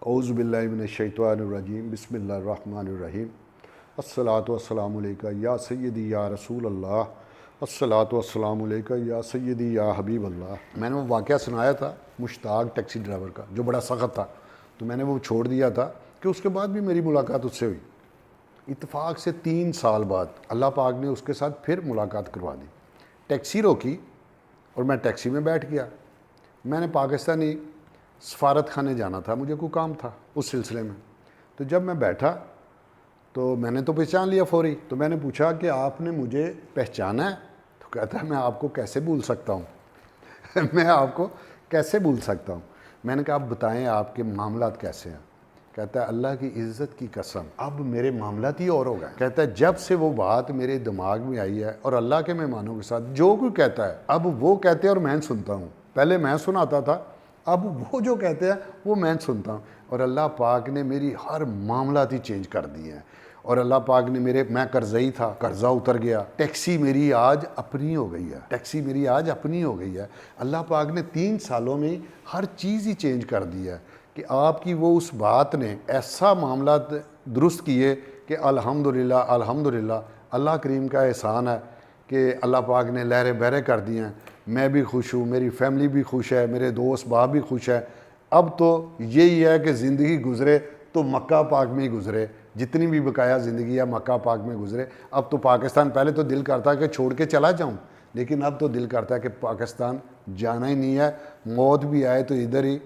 اعوذ باللہ من الشیطان الرجیم بسم اللہ الرحمن الرحیم الصلاۃ والسلام علیکہ یا سیدی یا رسول اللہ الصلاۃ والسلام علیکہ یا سیدی یا حبیب اللہ۔ میں نے وہ واقعہ سنایا تھا مشتاق ٹیکسی ڈرائیور کا جو بڑا سخت تھا، تو میں نے وہ چھوڑ دیا تھا کہ اس کے بعد بھی میری ملاقات اس سے ہوئی۔ اتفاق سے 3 سال بعد اللہ پاک نے اس کے ساتھ پھر ملاقات کروا دی۔ ٹیکسی روکی اور میں ٹیکسی میں بیٹھ گیا۔ میں نے پاکستانی سفارت خانے جانا تھا، مجھے کوئی کام تھا اس سلسلے میں۔ تو جب میں بیٹھا تو میں نے تو پہچان لیا فوری۔ تو میں نے پوچھا کہ آپ نے مجھے پہچانا ہے؟ تو کہتا ہے میں آپ کو کیسے بھول سکتا ہوں میں آپ کو کیسے بھول سکتا ہوں۔ میں نے کہا آپ بتائیں آپ کے معاملات کیسے ہیں؟ کہتا ہے اللہ کی عزت کی قسم اب میرے معاملات ہی اور ہو گئے۔ کہتا ہے جب سے وہ بات میرے دماغ میں آئی ہے اور اللہ کے مہمانوں کے ساتھ جو کوئی کہتا ہے اب وہ کہتے ہیں اور میں سنتا ہوں۔ پہلے میں سناتا تھا، اب وہ جو کہتے ہیں وہ میں سنتا ہوں، اور اللہ پاک نے میری ہر معاملات ہی چینج کر دیے ہیں۔ اور اللہ پاک نے میں قرضئی تھا، قرضہ اتر گیا۔ ٹیکسی میری آج اپنی ہو گئی ہے، ٹیکسی میری آج اپنی ہو گئی ہے۔ اللہ پاک نے 3 سالوں میں ہر چیز ہی چینج کر دی ہے کہ آپ کی وہ اس بات نے ایسا معاملات درست کیے کہ الحمدللہ الحمدللہ اللہ کریم کا احسان ہے کہ اللہ پاک نے لہریں بہریں کر دی ہیں۔ میں بھی خوش ہوں، میری فیملی بھی خوش ہے، میرے دوست باپ بھی خوش ہے۔ اب تو یہی ہے کہ زندگی گزرے تو مکہ پاک میں ہی گزرے، جتنی بھی بقایا زندگی ہے مکہ پاک میں گزرے۔ اب تو پاکستان، پہلے تو دل کرتا ہے کہ چھوڑ کے چلا جاؤں، لیکن اب تو دل کرتا ہے کہ پاکستان جانا ہی نہیں ہے۔ موت بھی آئے تو ادھر ہی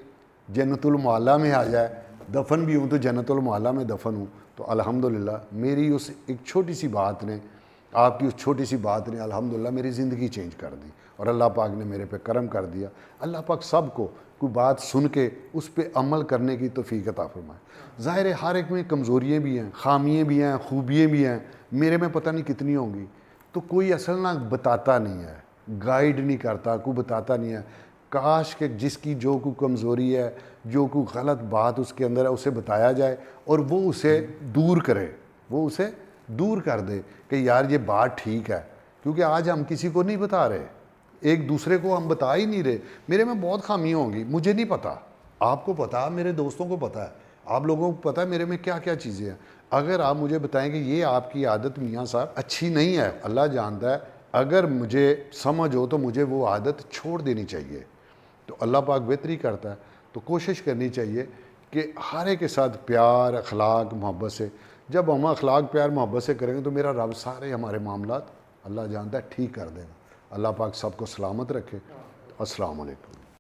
جنت المعلیٰ میں آ جائے، دفن بھی ہوں تو جنت المعلیٰ میں دفن ہوں۔ تو الحمدللہ میری اس ایک چھوٹی سی بات نے، آپ کی اس چھوٹی سی بات نے الحمدللہ میری زندگی چینج کر دی، اور اللہ پاک نے میرے پہ کرم کر دیا۔ اللہ پاک سب کو کوئی بات سن کے اس پہ عمل کرنے کی توفیق عطا فرمائے۔ ظاہر ہے ہر ایک میں کمزوریاں بھی ہیں، خامیاں بھی ہیں، خوبیاں بھی ہیں، میرے میں پتہ نہیں کتنی ہوں گی۔ تو کوئی اصل نہ بتاتا نہیں ہے، گائیڈ نہیں کرتا، کوئی بتاتا نہیں ہے۔ کاش کہ جس کی جو کوئی کمزوری ہے، جو کوئی غلط بات اس کے اندر ہے، اسے بتایا جائے اور وہ اسے دور کرے، وہ اسے دور کر دے کہ یار یہ بات ٹھیک ہے۔ کیونکہ آج ہم کسی کو نہیں بتا رہے، ایک دوسرے کو ہم بتا ہی نہیں رہے۔ میرے میں بہت خامیاں ہوں گی، مجھے نہیں پتا، آپ کو پتا، میرے دوستوں کو پتا ہے، آپ لوگوں کو پتا ہے میرے میں کیا کیا چیزیں ہیں۔ اگر آپ مجھے بتائیں کہ یہ آپ کی عادت میاں صاحب اچھی نہیں ہے، اللہ جانتا ہے، اگر مجھے سمجھ ہو تو مجھے وہ عادت چھوڑ دینی چاہیے۔ تو اللہ پاک بہتری کرتا ہے، تو کوشش کرنی چاہیے کہ ہر ایک کے ساتھ پیار، اخلاق، محبت سے، جب ہم اخلاق پیار محبت سے کریں گے تو میرا رب سارے ہمارے معاملات اللہ جانتا ہے ٹھیک کر دے گا۔ اللہ پاک سب کو سلامت رکھے۔ السلام علیکم۔